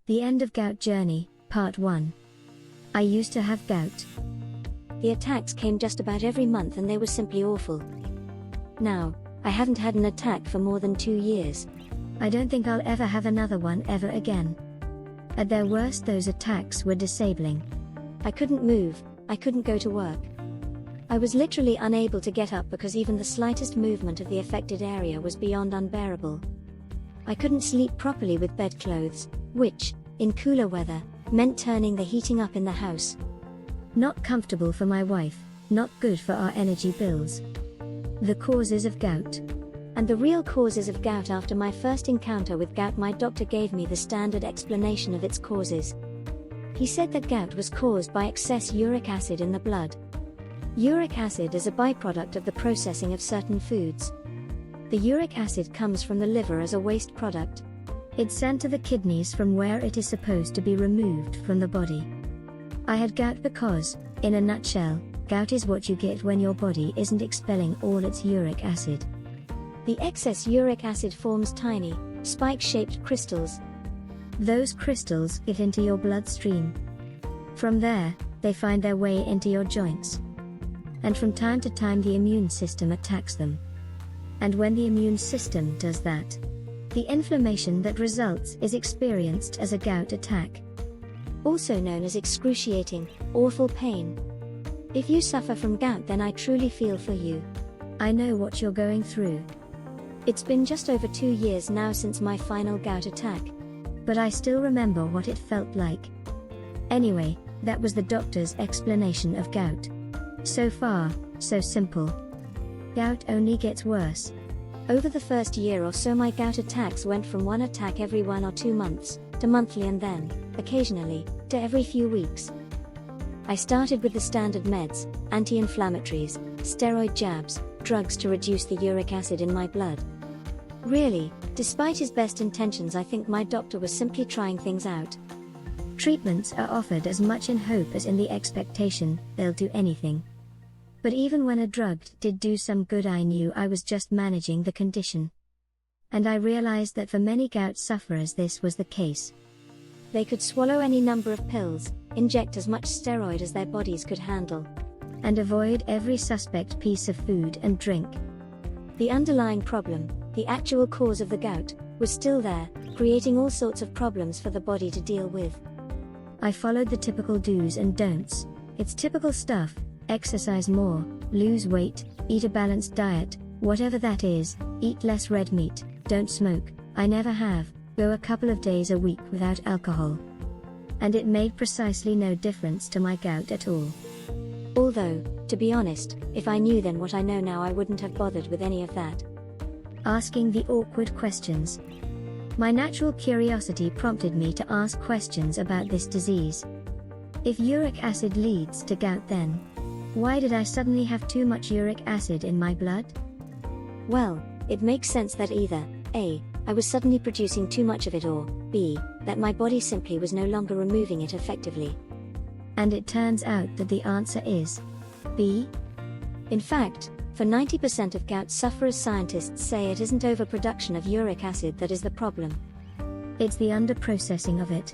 The End of Gout Journey, Part 1. I used to have gout. The attacks came just about every month and they were simply awful. Now, I haven't had an attack for more than 2 years. I don't think I'll ever have another one ever again. At their worst, those attacks were disabling. I couldn't move, I couldn't go to work. I was literally unable to get up because even the slightest movement of the affected area was beyond unbearable. I couldn't sleep properly with bedclothes, which, in cooler weather, meant turning the heating up in the house. Not comfortable for my wife, not good for our energy bills. The causes of gout. And the real causes of gout. After my first encounter with gout, my doctor gave me the standard explanation of its causes. He said that gout was caused by excess uric acid in the blood. Uric acid is a byproduct of the processing of certain foods. The uric acid comes from the liver as a waste product. It's sent to the kidneys from where it is supposed to be removed from the body. I had gout because, in a nutshell, gout is what you get when your body isn't expelling all its uric acid. The excess uric acid forms tiny, spike-shaped crystals. Those crystals get into your bloodstream. From there, they find their way into your joints. And from time to time the immune system attacks them. And when the immune system does that, the inflammation that results is experienced as a gout attack. Also known as excruciating, awful pain. If you suffer from gout, then I truly feel for you. I know what you're going through. It's been just over 2 years now since my final gout attack. But I still remember what it felt like. Anyway, that was the doctor's explanation of gout. So far, so simple. Gout only gets worse. Over the first year or so, my gout attacks went from one attack every 1 or 2 months, to monthly, and then, occasionally, to every few weeks. I started with the standard meds, anti-inflammatories, steroid jabs, drugs to reduce the uric acid in my blood. Really, despite his best intentions, I think my doctor was simply trying things out. Treatments are offered as much in hope as in the expectation they'll do anything. But even when a drug did do some good, I knew I was just managing the condition. And I realized that for many gout sufferers this was the case. They could swallow any number of pills, inject as much steroid as their bodies could handle, and avoid every suspect piece of food and drink. The underlying problem, the actual cause of the gout, was still there, creating all sorts of problems for the body to deal with. I followed the typical do's and don'ts. It's typical stuff: exercise more, lose weight, eat a balanced diet, whatever that is, eat less red meat, don't smoke, I never have, go a couple of days a week without alcohol. And it made precisely no difference to my gout at all. Although, to be honest, if I knew then what I know now, I wouldn't have bothered with any of that. Asking the awkward questions. My natural curiosity prompted me to ask questions about this disease. If uric acid leads to gout, then why did I suddenly have too much uric acid in my blood? Well, it makes sense that either A, I was suddenly producing too much of it, or B, that my body simply was no longer removing it effectively. And it turns out that the answer is B. In fact, for 90% of gout sufferers, scientists say it isn't overproduction of uric acid that is the problem. It's the underprocessing of it.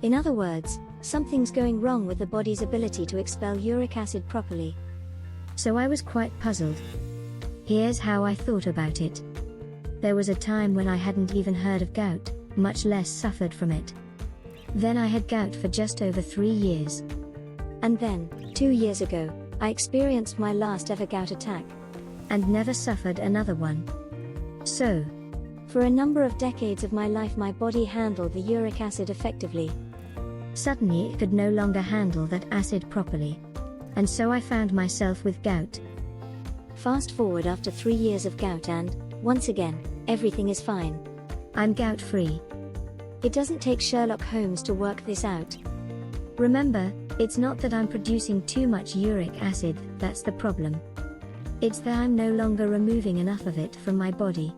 In other words, something's going wrong with the body's ability to expel uric acid properly. So I was quite puzzled. Here's how I thought about it. There was a time when I hadn't even heard of gout, much less suffered from it. Then I had gout for just over 3 years. And then, 2 years ago, I experienced my last ever gout attack. And never suffered another one. So, for a number of decades of my life, my body handled the uric acid effectively. Suddenly it could no longer handle that acid properly. And so I found myself with gout. Fast forward after 3 years of gout and, once again, everything is fine. I'm gout-free. It doesn't take Sherlock Holmes to work this out. Remember, it's not that I'm producing too much uric acid that's the problem. It's that I'm no longer removing enough of it from my body.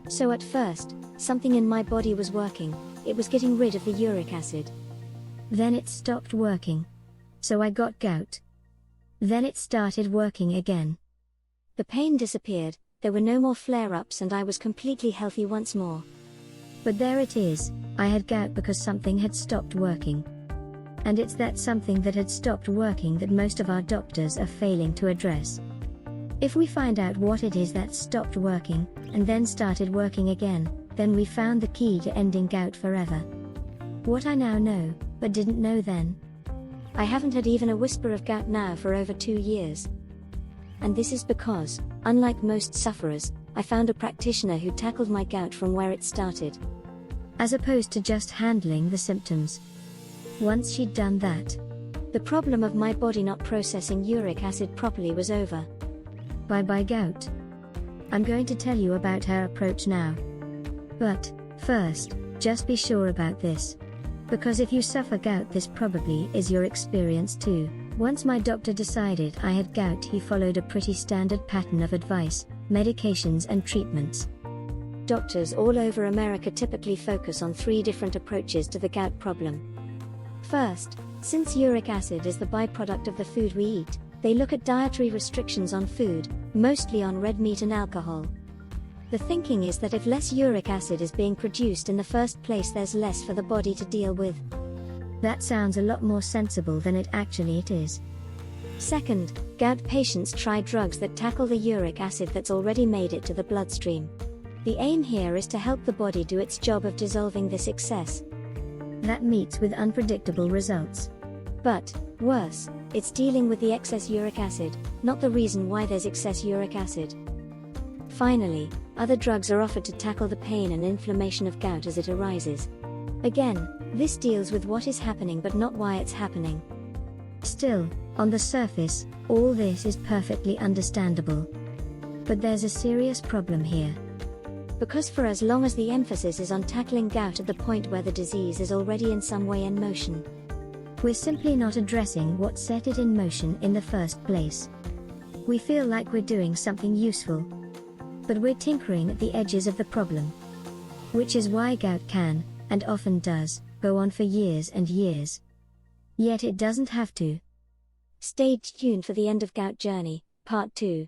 So at first, something in my body was working, it was getting rid of the uric acid. Then it stopped working. So I got gout. Then it started working again. The pain disappeared, there were no more flare-ups, and I was completely healthy once more. But there it is, I had gout because something had stopped working. And it's that something that had stopped working that most of our doctors are failing to address. If we find out what it is that stopped working, and then started working again, then we found the key to ending gout forever. What I now know, but didn't know then. I haven't had even a whisper of gout now for over 2 years. And this is because, unlike most sufferers, I found a practitioner who tackled my gout from where it started. As opposed to just handling the symptoms. Once she'd done that, the problem of my body not processing uric acid properly was over. Bye-bye gout. I'm going to tell you about her approach now. But, first, just be sure about this. Because if you suffer gout, this probably is your experience too. Once my doctor decided I had gout, he followed a pretty standard pattern of advice, medications and treatments. Doctors all over America typically focus on 3 different approaches to the gout problem. First, since uric acid is the byproduct of the food we eat, they look at dietary restrictions on food, mostly on red meat and alcohol. The thinking is that if less uric acid is being produced in the first place, there's less for the body to deal with. That sounds a lot more sensible than it actually is. Second, gout patients try drugs that tackle the uric acid that's already made it to the bloodstream. The aim here is to help the body do its job of dissolving this excess. That meets with unpredictable results. But, worse, it's dealing with the excess uric acid, not the reason why there's excess uric acid. Finally, other drugs are offered to tackle the pain and inflammation of gout as it arises. Again, this deals with what is happening but not why it's happening. Still, on the surface, all this is perfectly understandable. But there's a serious problem here. Because for as long as the emphasis is on tackling gout at the point where the disease is already in some way in motion, we're simply not addressing what set it in motion in the first place. We feel like we're doing something useful, but we're tinkering at the edges of the problem. Which is why gout can, and often does, go on for years and years. Yet it doesn't have to. Stay tuned for the End of Gout Journey, Part 2.